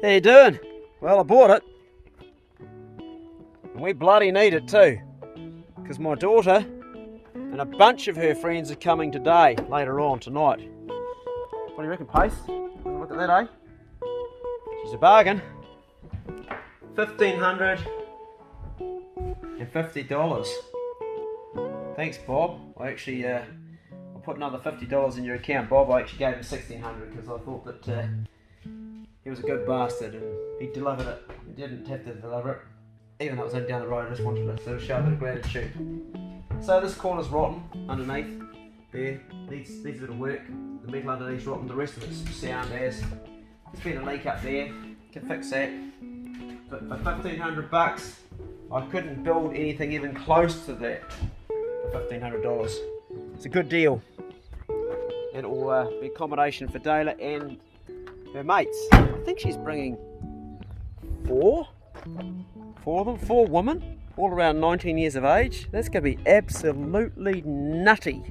How you doing? Well, I bought it. And we bloody need it too. Because my daughter and a bunch of her friends are coming today, later on tonight. What do you reckon, Pace? Look at that, eh? She's a bargain. $1,550. Thanks, Bob. I actually, I'll put another $50 in your account, Bob. I actually gave him $1,600 because I thought that he was a good bastard and he delivered it. He didn't have to deliver it. Even though it was only down the road, I just wanted to sort of show a bit of gratitude. So this corner's rotten underneath there. Needs a bit of work. The metal underneath's rotten. The rest of it's sound as. There's been a leak up there. Can fix that. But for $1,500, I couldn't build anything even close to that for $1,500. It's a good deal. And it will be accommodation for Dayla and her mates. I think she's bringing four of them, 4 women, all around 19 years of age. That's going to be absolutely nutty.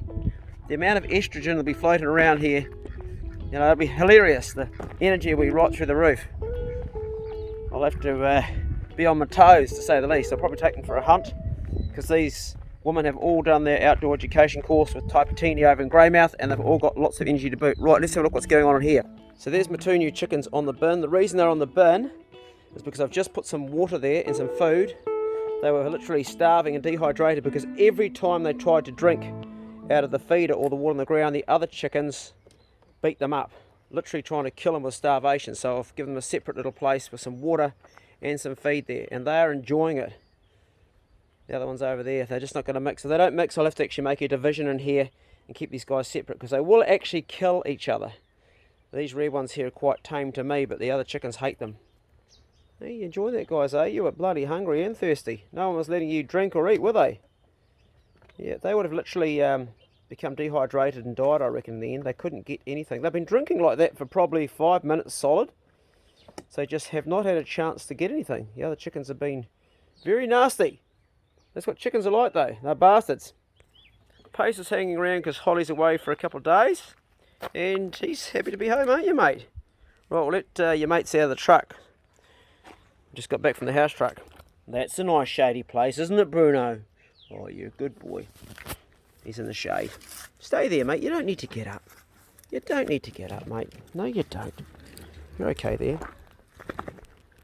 The amount of estrogen that'll be floating around here, you know, it'll be hilarious. The energy will be right through the roof. I'll have to be on my toes, to say the least. I'll probably take them for a hunt, because these women have all done their outdoor education course with Taipatini over in Greymouth, and they've all got lots of energy to boot. Right, let's have a look what's going on in here. So there's my 2 new chickens on the bin. The reason they're on the bin is because I've just put some water there and some food. They were literally starving and dehydrated because every time they tried to drink out of the feeder or the water on the ground, the other chickens beat them up, literally trying to kill them with starvation. So I've given them a separate little place with some water and some feed there, and they are enjoying it. The other ones over there, they're just not going to mix. If they don't mix, I'll have to actually make a division in here and keep these guys separate, because they will actually kill each other. These red ones here are quite tame to me, but the other chickens hate them. Hey, you enjoy that, guys, eh? You were bloody hungry and thirsty. No one was letting you drink or eat, were they? Yeah, they would have literally become dehydrated and died, I reckon, in the end. They couldn't get anything. They've been drinking like that for probably 5 minutes solid. So they just have not had a chance to get anything. The other chickens have been very nasty. That's what chickens are like, though. They're bastards. Pace is hanging around because Holly's away for a couple of days. And he's happy to be home, aren't you, mate? Right, we'll let your mates out of the truck. Just got back from the house truck. That's a nice shady place, isn't it, Bruno? Oh, you're a good boy. He's in the shade. Stay there, mate. You don't need to get up. You don't need to get up, mate. No, you don't. You're okay there.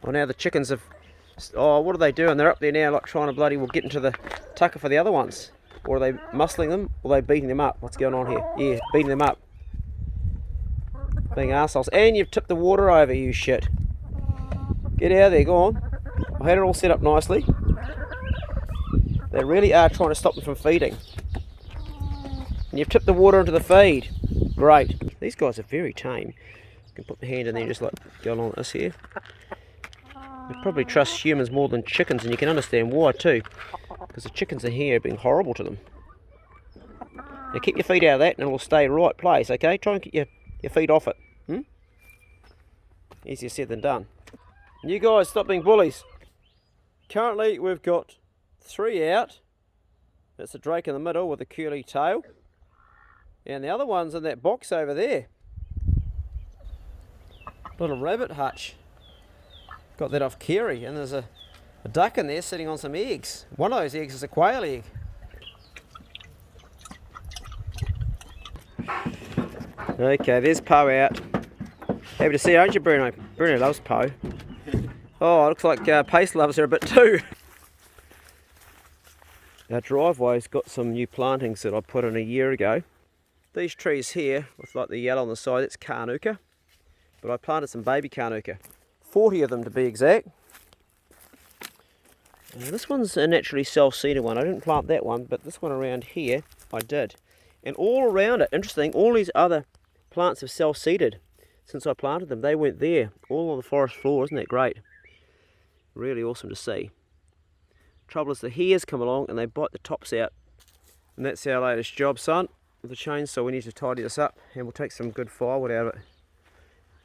Well, now the chickens have... Oh, what are they doing? They're up there now, like trying to bloody well get into the tucker for the other ones. Or are they muscling them? Or are they beating them up? What's going on here? Yeah, beating them up. Being arseholes. And you've tipped the water over, you shit. Get out of there, go on. I had it all set up nicely. They really are trying to stop them from feeding. And you've tipped the water into the feed. Great. These guys are very tame. You can put the hand in there and just like go along with this here. They probably trust humans more than chickens, and you can understand why too. Because the chickens are here being horrible to them. Now keep your feet out of that and it will stay right place, okay? Try and get your feet off it. Easier said than done. You guys, stop being bullies. Currently, we've got 3 out. That's the drake in the middle with a curly tail. And the other one's in that box over there. Little rabbit hutch. Got that off Kerry. And there's a duck in there sitting on some eggs. One of those eggs is a quail egg. Okay, there's Poe out. Happy to see you, aren't you, Bruno? Bruno loves Poe. Oh, it looks like Pace loves her a bit too. Our driveway's got some new plantings that I put in a year ago. These trees here, with like the yellow on the side, that's Carnuka. But I planted some baby Carnuka. 40 of them to be exact. And this one's a naturally self-seeded one. I didn't plant that one, but this one around here, I did. And all around it, interesting, all these other plants have self-seeded since I planted them. They weren't there, all on the forest floor. Isn't that great? Really awesome to see. Trouble is the hares come along and they bite the tops out. And that's our latest job, son. With the chainsaw we need to tidy this up and we'll take some good firewood out of it.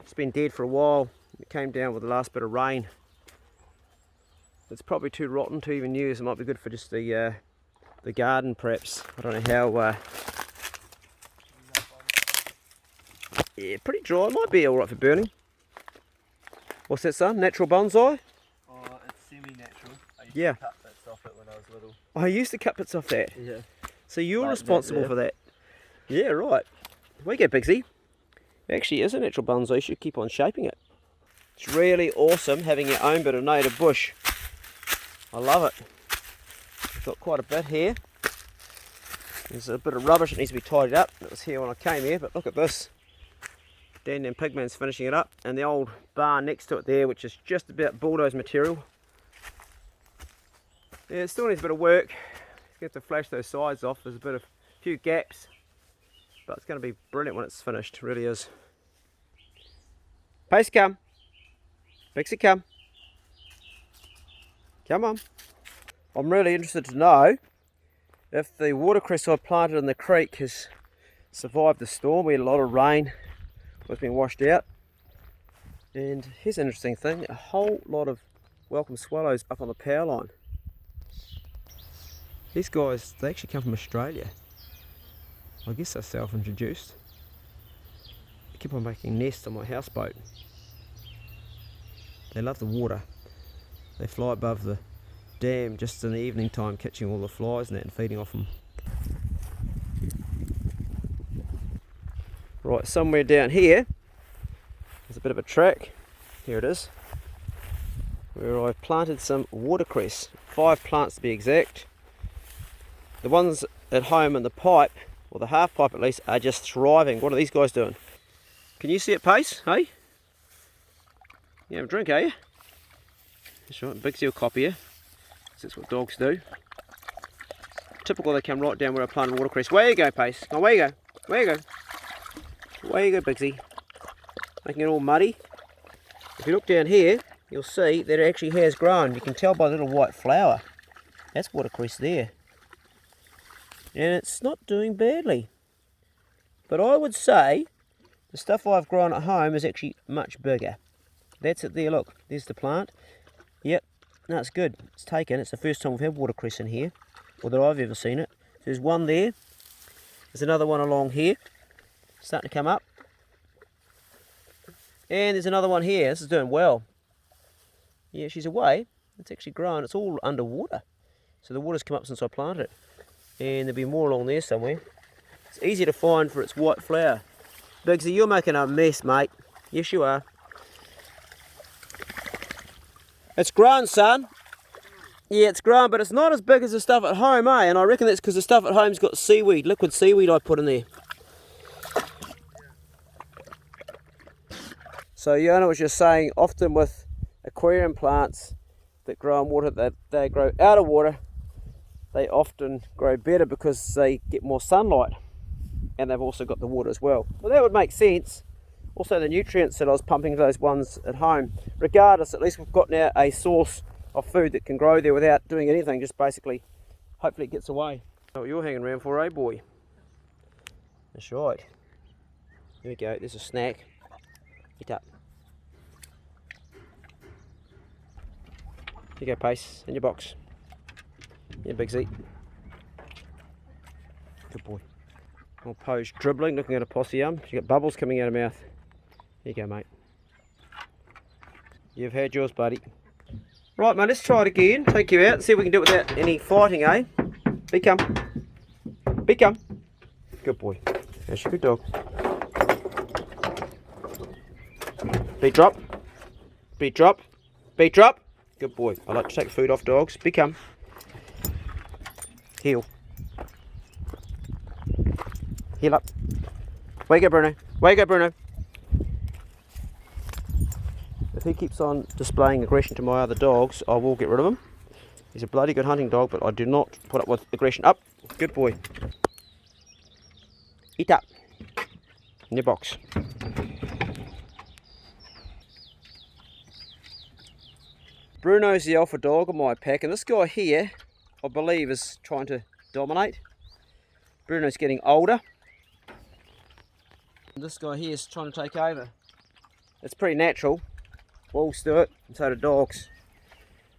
It's been dead for a while. It came down with the last bit of rain. It's probably too rotten to even use. It might be good for just the garden perhaps. I don't know how... Yeah, pretty dry. It might be alright for burning. What's that, son? Natural bonsai? Oh, it's semi-natural. I used Yeah. to cut bits off it when I was little. Oh, I used to cut bits off that. Yeah. So you're Like responsible that, for that? Yeah, right. There you go, Bigsy. It actually is a natural bonsai. You should keep on shaping it. It's really awesome having your own bit of native bush. I love it. We've got quite a bit here. There's a bit of rubbish that needs to be tidied up. It was here when I came here, but look at this. Dan and Pigman's finishing it up, and the old barn next to it there, which is just about bulldoze material. Yeah, it still needs a bit of work. You have to flash those sides off. There's a few gaps, but it's going to be brilliant when it's finished. It really is. Pace, come. Pixie, come. Come on. I'm really interested to know if the watercress I planted in the creek has survived the storm. We had a lot of rain. It's been washed out. And here's an interesting thing. A whole lot of welcome swallows up on the power line. These guys, they actually come from Australia. I guess they're self-introduced. They keep on making nests on my houseboat. They love the water. They fly above the dam just in the evening time, catching all the flies and that and feeding off them. Right, somewhere down here, there's a bit of a track. Here it is. Where I've planted some watercress. 5 plants to be exact. The ones at home in the pipe, or the half pipe at least, are just thriving. What are these guys doing? Can you see it, Pace? Hey? You have a drink, are you? That's right, Big Seal copy you. That's what dogs do. Typical, they come right down where I planted watercress. Where you go, Pace? Oh, where you go? Where you go? Where you go, Bigsy? Making it all muddy. If you look down here, you'll see that it actually has grown. You can tell by the little white flower. That's watercress there. And it's not doing badly. But I would say the stuff I've grown at home is actually much bigger. That's it there, look. There's the plant. Yep. No, it's good. It's taken. It's the first time we've had watercress in here, or that I've ever seen it. There's one there. There's another one along here. Starting to come up. And there's another one here. This is doing well. Yeah, she's away. It's actually grown. It's all underwater. So the water's come up since I planted it. And there'll be more along there somewhere. It's easy to find for its white flower. Bigsy, you're making a mess, mate. Yes, you are. It's grown, son. Yeah, it's grown, but it's not as big as the stuff at home, eh? And I reckon that's because the stuff at home's got seaweed, liquid seaweed I put in there. So Yona was just saying, often with aquarium plants that grow in water, that they grow out of water, they often grow better because they get more sunlight, and they've also got the water as well. Well, that would make sense. Also the nutrients that I was pumping to those ones at home. Regardless, at least we've got now a source of food that can grow there without doing anything, just basically, hopefully it gets away. That's what you're hanging around for, eh, boy? That's right. There we go, there's a snack. Eat up. Here you go, Pace, in your box. Yeah, Bigsy. Good boy. Old Poe's dribbling, looking at a possum. She's got bubbles coming out of her mouth. Here you go, mate. You've had yours, buddy. Right, mate, let's try it again. Take you out and see if we can do it without any fighting, eh? Be come. Be come. Good boy. That's a good dog. Beat drop. Beat drop. Beat drop. Good boy. I like to take food off dogs. Be come. Heel. Heel up. Wake up, Bruno. Wake up, Bruno. If he keeps on displaying aggression to my other dogs, I will get rid of him. He's a bloody good hunting dog, but I do not put up with aggression. Up. Good boy. Eat up. In your box. Bruno's the alpha dog of my pack, and this guy here, I believe, is trying to dominate. Bruno's getting older. And this guy here is trying to take over. It's pretty natural. Wolves do it, and so do dogs.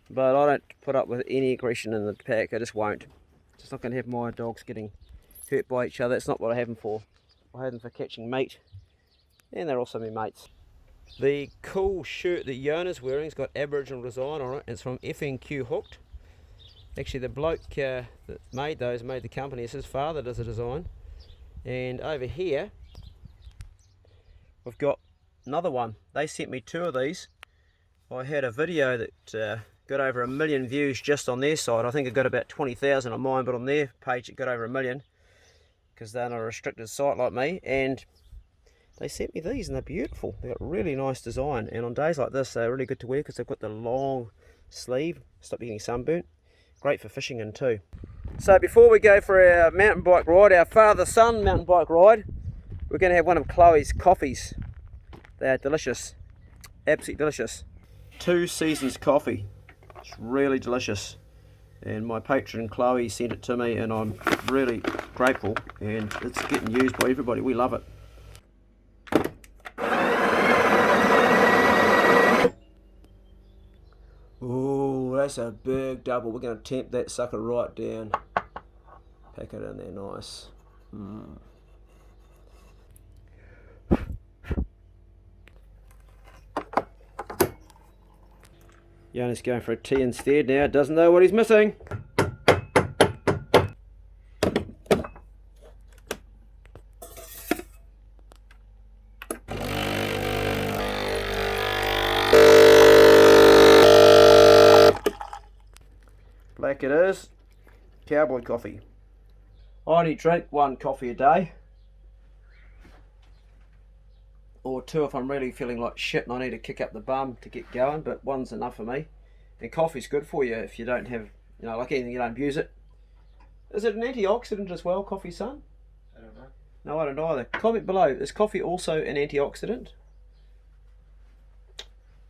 But I don't put up with any aggression in the pack, I just won't. Just not going to have my dogs getting hurt by each other. It's not what I have them for. I have them for catching meat, and they're also my mates. The cool shirt that Yona's wearing has got Aboriginal design on it. It's from FNQ Hooked. Actually, the bloke that made the company, it's his father does the design. And over here, we've got another one. They sent me 2 of these. I had a video that got over 1 million views just on their side. I think it got about 20,000 on mine, but on their page it got over 1 million because they're not a restricted site like me. And they sent me these and they're beautiful. They've got really nice design, and on days like this they're really good to wear because they've got the long sleeve, stop you getting sunburnt. Great for fishing in too. So before we go for our mountain bike ride, our father-son mountain bike ride, we're going to have one of Chloe's coffees. They are delicious, absolutely delicious. 2 Seasons coffee. It's really delicious, and my patron Chloe sent it to me and I'm really grateful, and it's getting used by everybody. We love it. Oh, that's a big double. We're going to tamp that sucker right down. Pack it in there nice. Yona's going for a tea instead now. Doesn't know what he's missing. Black it is. Cowboy coffee. I only drink 1 coffee a day. Or 2 if I'm really feeling like shit and I need to kick up the bum to get going, but 1's enough for me. And coffee's good for you if you don't have, like anything, you don't abuse it. Is it an antioxidant as well, coffee, son? I don't know. No, I don't either. Comment below, is coffee also an antioxidant?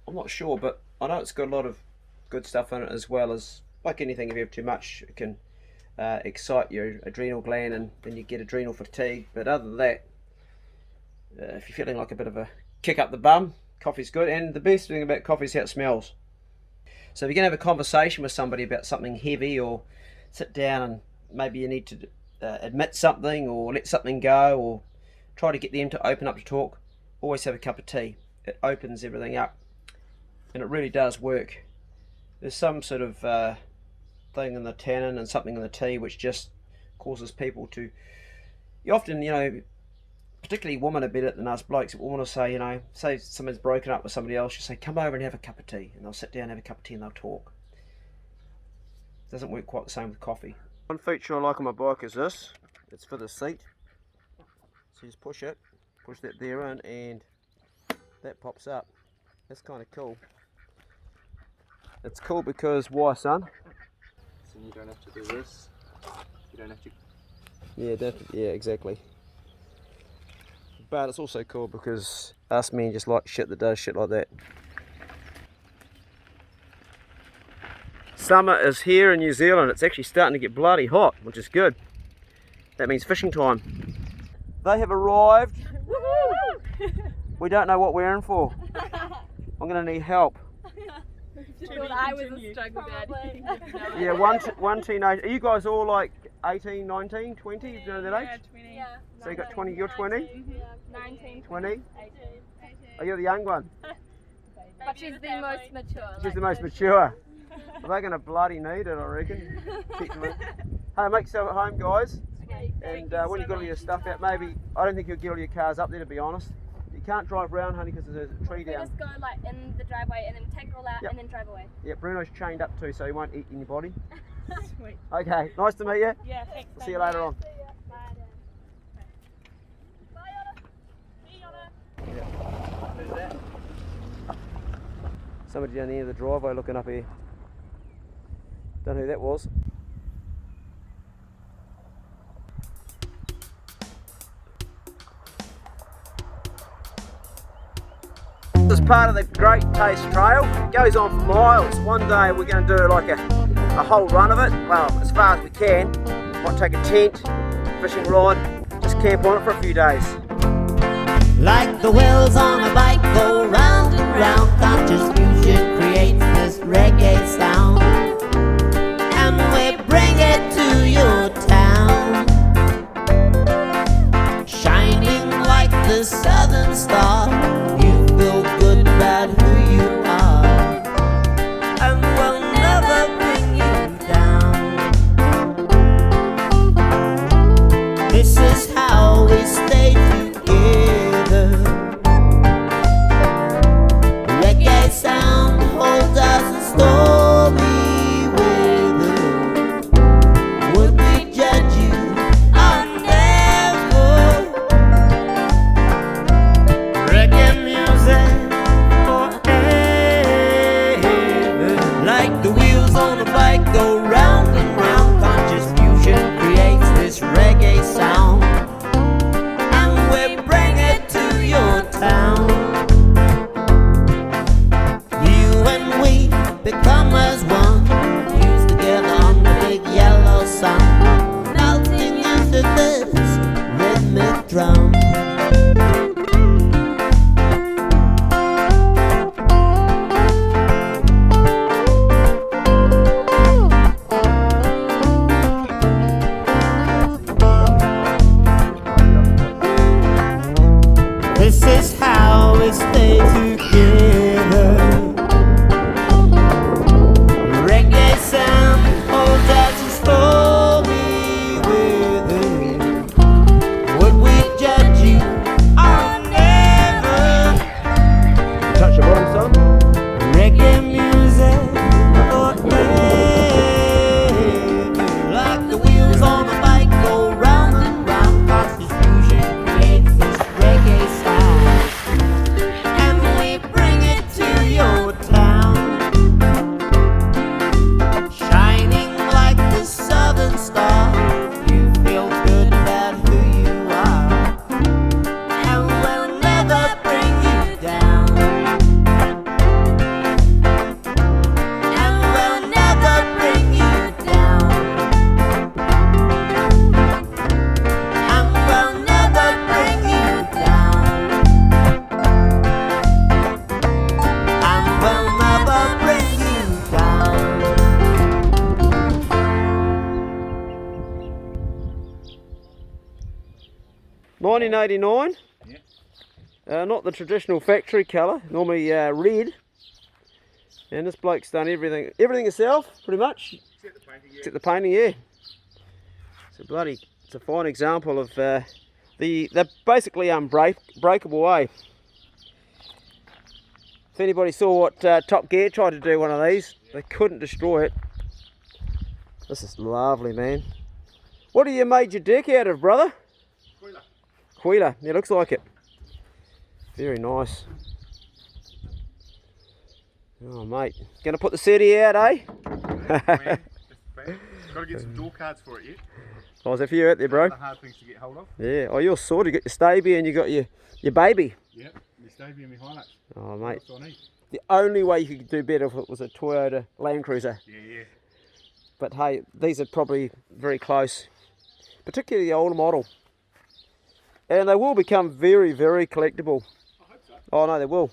I'm not sure, but I know it's got a lot of good stuff in it, as well as, like anything, if you have too much, it can excite your adrenal gland and then you get adrenal fatigue. But other than that, if you're feeling like a bit of a kick up the bum, coffee's good. And the best thing about coffee is how it smells. So if you're going to have a conversation with somebody about something heavy, or sit down and maybe you need to admit something or let something go, or try to get them to open up to talk, always have a cup of tea. It opens everything up and it really does work. There's some sort of thing in the tannin and something in the tea which just causes people to, you often, particularly women are better than us blokes. We want to say, say someone's broken up with somebody else, you say, come over and have a cup of tea, and they'll sit down and have a cup of tea and they'll talk. It doesn't work quite the same with coffee. One feature I like on my bike is this. It's for the seat. So you just push that there in, and that pops up. That's kind of cool. It's cool because, why, son? So you don't have to do this. You don't have to. Yeah, exactly. But it's also cool because us men just like shit that does shit like that. Summer is here in New Zealand. It's actually starting to get bloody hot, which is good. That means fishing time. They have arrived. We don't know what we're in for. I'm going to need help. I was a struggle daddy. Yeah, one teenage. Are you guys all like 18, 19, 20? You know that age? Yeah, 20. Yeah. So you got 20, you're 20? 19, 20? 18. Oh, you're the young one. But she's the most mature. She's the most mature. Well, they're going to bloody need it, I reckon. Hey, make yourself at home, guys. Okay. And when you've got all your stuff out, maybe, I don't think you'll get all your cars up there, to be honest. You can't drive round, honey, because there's a tree We down. just go like in the driveway and then take it all out and then drive away. Yeah, Bruno's chained up too, so he won't eat in your body. Sweet. Okay, nice to meet you. Yeah, thanks. See you later on. Bye. Bye, Anna. See you, Anna. Who's that? Somebody down the end of the driveway looking up here. Don't know who that was. This is part of the Great Taste Trail. It goes on for miles. One day we're going to do like a whole run of it. Well, as far as we can. Might take a tent, fishing rod, just camp on it for a few days. Like the wheels on a bike go round and round, conscious fusion creates this reggae sound, and we bring it to your town, shining like the southern star. You feel good wheels on a bike go round and round. Conscious fusion creates this reggae sound, and we bring it to your town. You and we become as one, fused together on the big yellow sun, melting into this rhythmic drum. This is how we stay together. Reggae sound holds us a story with it. Would we judge you? Oh, never. Touch the bottom, son. Reggae music forever. Like the wheels on a bike go round and round. Conscious fusion creates this reggae sound, and we bring it to your town. Shining like the southern star, you feel good about who you are, and we'll never bring you down. And we'll never bring you down. And we'll never bring you down. And we'll never bring you down. 1989. Yeah. Not the traditional factory colour, normally red. And this bloke's done everything himself, pretty much. Except the painting, yeah. It's a fine example of they're basically unbreakable, eh? If anybody saw what Top Gear tried to do one of these, they couldn't destroy it. This is lovely, man. What have you made your deck out of, brother? Quila, yeah, looks like it. Very nice. Oh, mate. Gonna put the city out, eh? Got to get some door cards for it yet. Oh, is that for you out there, bro? The hard things to get hold of. Yeah. Oh, you're sorted. You got your Stabia and you got your baby. Yep, my Stabia and my Hilux. Oh, mate. That's what I need. The only way you could do better if it was a Toyota Land Cruiser. Yeah. But hey, these are probably very close. Particularly the older model. And they will become very, very collectible. I hope so. Oh, no, they will.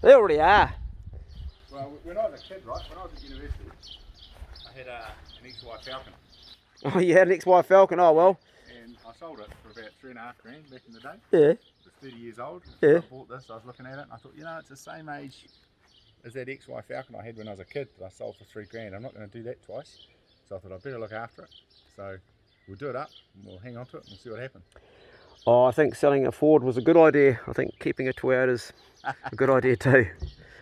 They already are. Well, when I was a kid, right, when I was at university, I had an XY Falcon. Oh, you had an XY Falcon. Oh, well. And I sold it for about $3.5 grand back in the day. Yeah. I was 30 years old. Yeah. I bought this, I was looking at it, and I thought, you know, it's the same age as that XY Falcon I had when I was a kid that I sold for $3 grand. I'm not going to do that twice. So I thought I'd better look after it. So we'll do it up, and we'll hang on to it, and we'll see what happens. Oh, I think selling a Ford was a good idea. I think keeping a Toyota's a good idea too.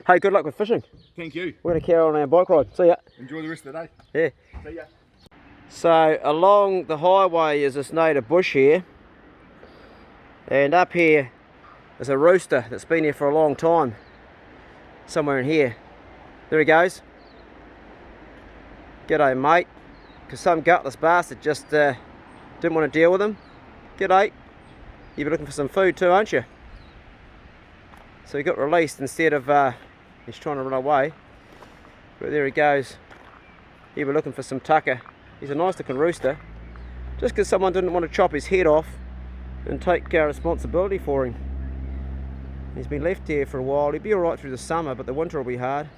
Hey, good luck with fishing. Thank you. We're going to carry on our bike ride. See ya. Enjoy the rest of the day. Yeah. See ya. So along the highway is this native bush here. And up here is a rooster that's been here for a long time. Somewhere in here. There he goes. G'day, mate. Because some gutless bastard just didn't want to deal with him. G'day. You've been looking for some food too, aren't you? So he got released instead of he's trying to run away. But there he goes. He was looking for some tucker. He's a nice looking rooster. Just because someone didn't want to chop his head off and take responsibility for him. He's been left here for a while. He'll be alright through the summer, but the winter will be hard.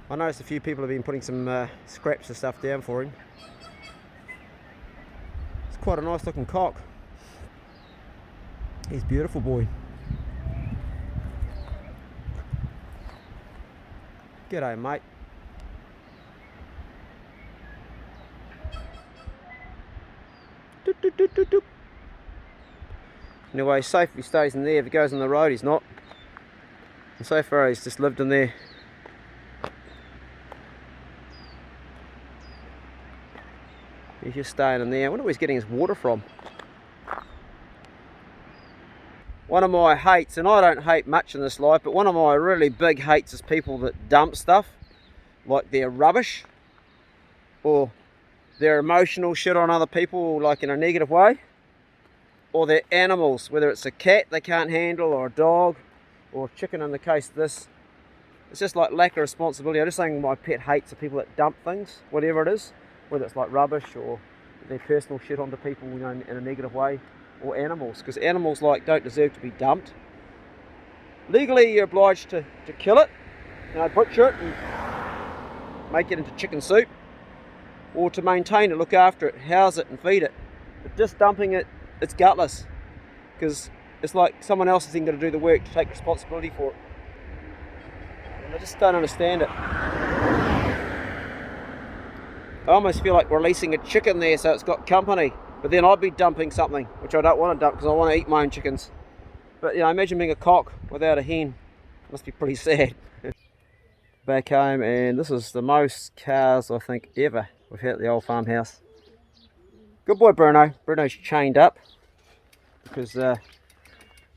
I noticed a few people have been putting some scraps of stuff down for him. It's quite a nice looking cock. He's a beautiful boy. G'day, mate. Doop, doop, doop, doop, doop. Anyway, safe if he stays in there. If he goes on the road, he's not. And so far, he's just lived in there. He's just staying in there. I wonder where he's getting his water from. One of my hates, and I don't hate much in this life, but one of my really big hates is people that dump stuff, like their rubbish, or their emotional shit on other people, like in a negative way, or their animals, whether it's a cat they can't handle, or a dog, or a chicken in the case of this. It's just like lack of responsibility. I'm just saying my pet hates the people that dump things, whatever it is, whether it's like rubbish or their personal shit onto people, you know, in a negative way, or animals, because animals like don't deserve to be dumped. Legally, you're obliged to kill it, you know, butcher it and make it into chicken soup, or to maintain it, look after it, house it and feed it. But just dumping it, it's gutless, because it's like someone else is then going to do the work to take responsibility for it. And I just don't understand it. I almost feel like releasing a chicken there so it's got company, but then I'd be dumping something which I don't want to dump because I want to eat my own chickens. But you know, imagine being a cock without a hen. It must be pretty sad. Back home, and this is the most cows I think ever we've had at the old farmhouse. Good boy Bruno. Bruno's chained up because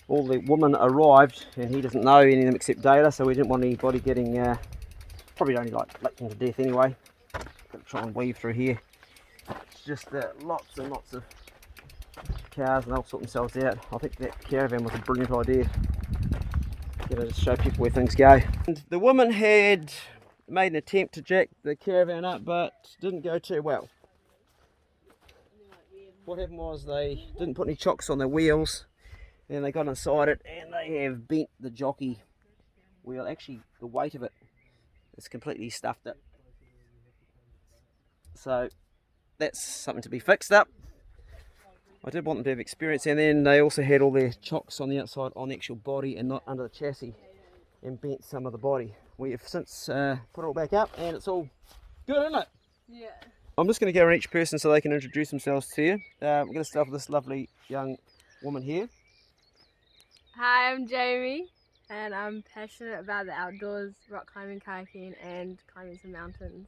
all the women arrived and he doesn't know any of them except Data, so we didn't want anybody getting probably only like licking to death anyway. Gotta try and weave through here. It's just lots and lots of cows, and they'll sort themselves out. I think that caravan was a brilliant idea. Gotta just show people where things go. And the woman had made an attempt to jack the caravan up, but didn't go too well. What happened was they didn't put any chocks on their wheels, and they got inside it and they have bent the jockey wheel. Actually, the weight of it is completely stuffed it. So that's something to be fixed up. I did want them to have experience, and then they also had all their chocks on the outside on the actual body and not under the chassis, and bent some of the body. We have since put it all back up and it's all good, isn't it? Yeah. I'm just going to go around each person so they can introduce themselves to you. We're going to start with this lovely young woman here. Hi, I'm Jamie, and I'm passionate about the outdoors, rock climbing, kayaking, and climbing some mountains.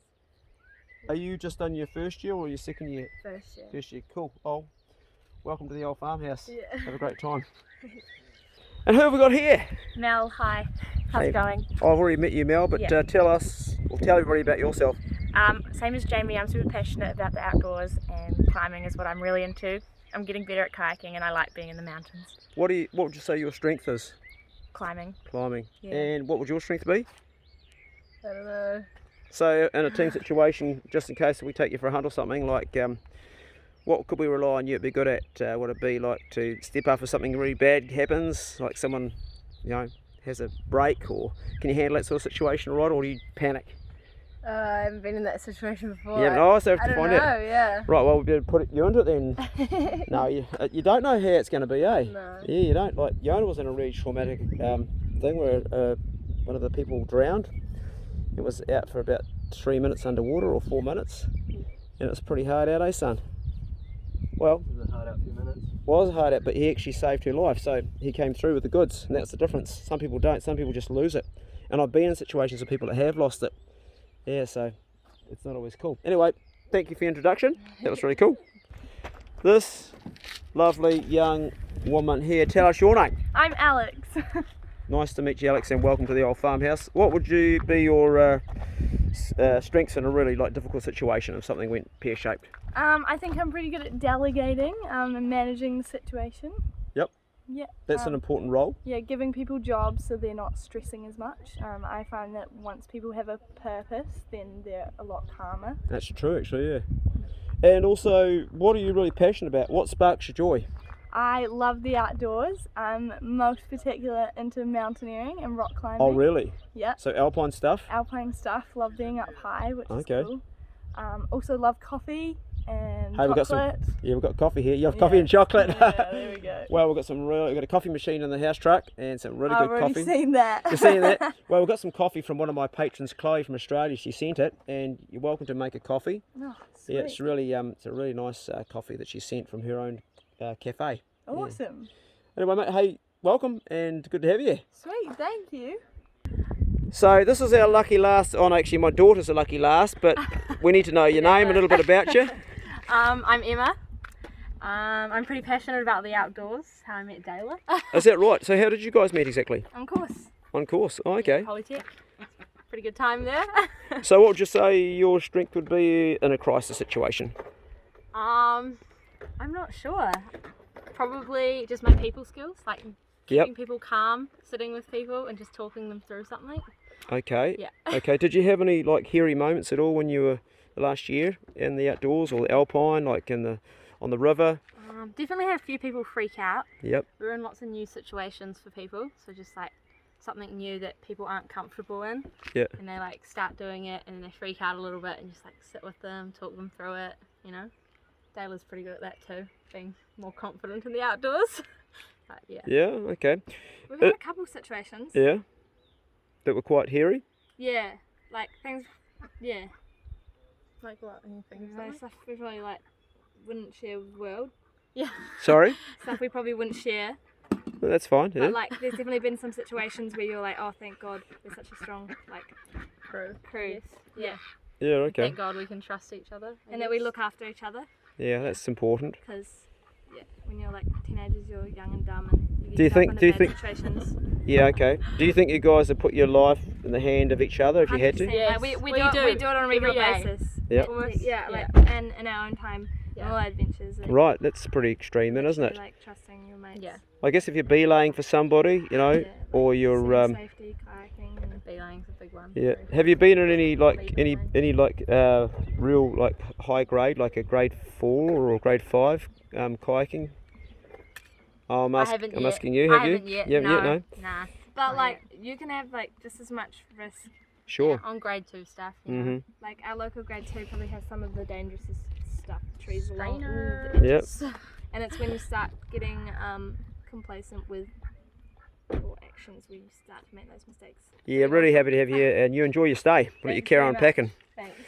Are you just done your first year or your second year? First year. First year, cool. Oh, welcome to the old farmhouse. Yeah. Have a great time. And who have we got here? Mel, hi. How's Hey. it going? I've already met you, Mel, but Yeah. tell us, or tell everybody about yourself. Same as Jamie, I'm super passionate about the outdoors, and climbing is what I'm really into. I'm getting better at kayaking and I like being in the mountains. What would you say your strength is? Climbing. Climbing. Yeah. And what would your strength be? I don't know. So in a team situation, just in case we take you for a hunt or something, like what could we rely on you to be good at? Would it be like to step up if something really bad happens, like someone, you know, has a break, or can you handle that sort of situation, right? Or do you panic? I haven't been in that situation before. Yeah, no, so have I to don't find know, out. yeah. Right, well, we better put you into it then. No, you don't know how it's going to be, eh? No. Yeah, you don't. Like, Yona was in a really traumatic thing where one of the people drowned. It was out for about 3 minutes underwater, or 4 minutes, and it was pretty hard out, eh, son? Well, Was it hard out 2 minutes? was hard out, but he actually saved her life, so he came through with the goods, and that's the difference. Some people don't. Some people just lose it, and I've been in situations with people that have lost it. Yeah, so it's not always cool. Anyway, thank you for your introduction. That was really cool. This lovely young woman here, tell us your name. I'm Alex. Nice to meet you, Alex, and welcome to the old farmhouse. What would you be your strengths in a really difficult situation if something went pear-shaped? I think I'm pretty good at delegating and managing the situation. Yep. Yeah. That's an important role. Yeah, giving people jobs so they're not stressing as much. I find that once people have a purpose, then they're a lot calmer. That's true, actually, yeah. And also, what are you really passionate about? What sparks your joy? I love the outdoors. I'm most particular into mountaineering and rock climbing. Oh, really? Yeah. So alpine stuff? Alpine stuff. Love being up high, which Okay. is cool. Also love coffee and Hey, we've got chocolate. we've got coffee here. You have coffee and chocolate? Yeah, there we go. Well, we've got we've got a coffee machine in the house truck and some really I've good already coffee. seen that. You've seen that? Well, we've got some coffee from one of my patrons, Chloe from Australia. She sent it, and you're welcome to make a coffee. Oh, Yeah, it's sweet. really it's a really nice coffee that she sent from her own cafe. Awesome. Anyway, mate, hey, welcome and good to have you. Sweet, thank you. So this is our lucky last. Oh no, actually my daughter's a lucky last, but we need to know your name, a little bit about you. I'm Emma. I'm pretty passionate about the outdoors. How I met Dayla. Is that right? So how did you guys meet exactly? On course. On course. Oh, okay. Polytech. pretty good time there. So what would you say your strength would be in a crisis situation? I'm not sure. Probably just my people skills, like keeping people calm, sitting with people and just talking them through something. Okay. Yeah. Okay. Did you have any like hairy moments at all when you were last year in the outdoors or the alpine, like on the river? Definitely had a few people freak out. Yep. We were in lots of new situations for people, so just like something new that people aren't comfortable in. Yeah. And they like start doing it and they freak out a little bit and just like sit with them, talk them through it, you know. Dayla's pretty good at that too, being more confident in the outdoors. But yeah. Yeah. Okay. We've had a couple situations. Yeah. That were quite hairy. Yeah. Like things, yeah. Like what? Anything? Like stuff we probably like wouldn't share with the world. Yeah. Sorry. Stuff we probably wouldn't share. Well, that's fine. Yeah. But like there's definitely been some situations where you're like, oh thank God we're such a strong like crew. Yes. Yeah. Yeah. Okay. Thank God we can trust each other. And that we look after each other, Yeah, that's important. because yeah, when you're like teenagers you're young and dumb and you get Do you yourself think- into do you bad think- situations. Yeah. Okay. Do you think you guys would put your life in the hand of each other if you had to? 100%. Yes, Like, we we do do. it on a regular Every day. basis. Yep. Almost, yeah, Yeah. like and in our own time, Yeah. all our adventures. Like, Right. That's pretty extreme then, isn't it? Like trusting your mates. Yeah. I guess if you're belaying for somebody, you know, Yeah, or you're scene safety, kayaking, and Beeling's a big one. yeah. Very Have you been in any like Beeline. any like real like high grade, like a grade 4 or a grade 5 kayaking? Oh, I'm I haven't I'm yet. asking you. I Have you? haven't yet. You haven't yet, no? Nah. but Not like you can have like just as much risk. Sure. On grade 2 stuff. You know. Mhm. Like our local grade 2 probably has some of the dangerous stuff, trees along all Strainer. the Yep. edges. And it's when you start getting complacent with your actions where you start to make those mistakes. Yeah, really happy to have you, and you enjoy your stay. We'll let you Thanks carry very on much. packing. Thanks.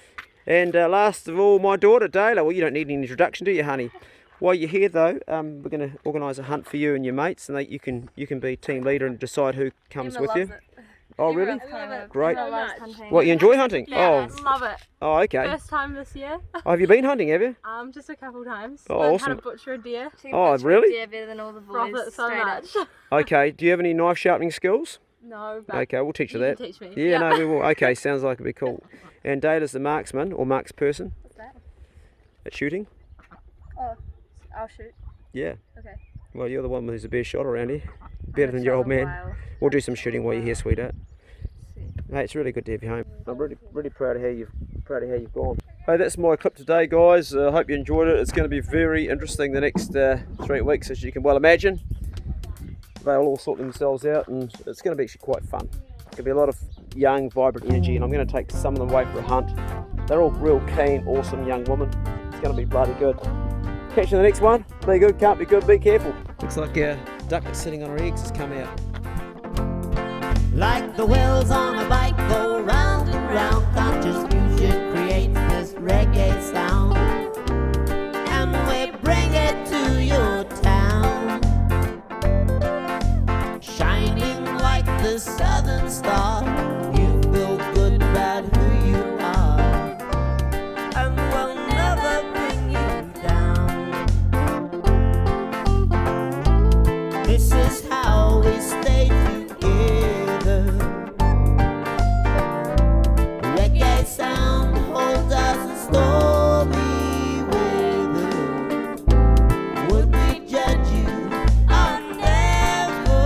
And last of all, my daughter Dayla. Well, you don't need any introduction, do you, honey? While you're here, though, we're going to organise a hunt for you and your mates, and you can be team leader and decide who comes Emma with you. loves it. Oh, really? Love it. Great. Emma loves hunting. What, you enjoy hunting? Yeah, Oh, love it. oh, okay. First time this year. Oh, have you been hunting? Have you? Just a couple times. Oh, Learned awesome. how to butcher a deer. She Oh, butchers really? deer better than all the Froth boys. it so straight much. up. Okay. Do you have any knife sharpening skills? No, but Okay, we'll teach you you that. can teach me. Yeah, no, we will. Okay, sounds like it'd be cool. And Dayla's the marksman or marks person What's that? at shooting. Oh, I'll shoot. Yeah. Okay. Well, you're the one who's the best shot around here. Better than your old man. We'll do some shooting while you're here, sweetheart. Hey, it's really good to have you home. I'm really proud of how you've gone. Hey, that's my clip today, guys. I hope you enjoyed it. It's going to be very interesting the next 3 weeks, as you can well imagine. They'll all sort themselves out, and it's going to be actually quite fun. There'll be a lot of young, vibrant energy, and I'm going to take some of them away for a hunt. They're all real keen, awesome young women. It's going to be bloody good. Catch you in the next one. Be good, can't be good, be careful. Looks like our duck that's sitting on her eggs has come out. Like the wheels on a bike go round and round, conscious fusion creates this reggae sound, and we bring it to your town, shining like the southern star. You feel good about who you are, and we'll never bring you down. This is how we stay together. Reggae sound holds us in stormy weather. Would we judge you? Oh, never.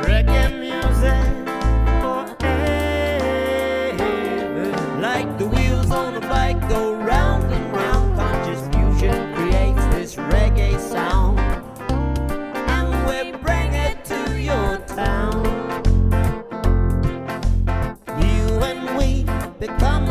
Reggae music forever. Like the wheels on a bike go round and round, conscious fusion creates this reggae sound, and we bring it to your town. You and we become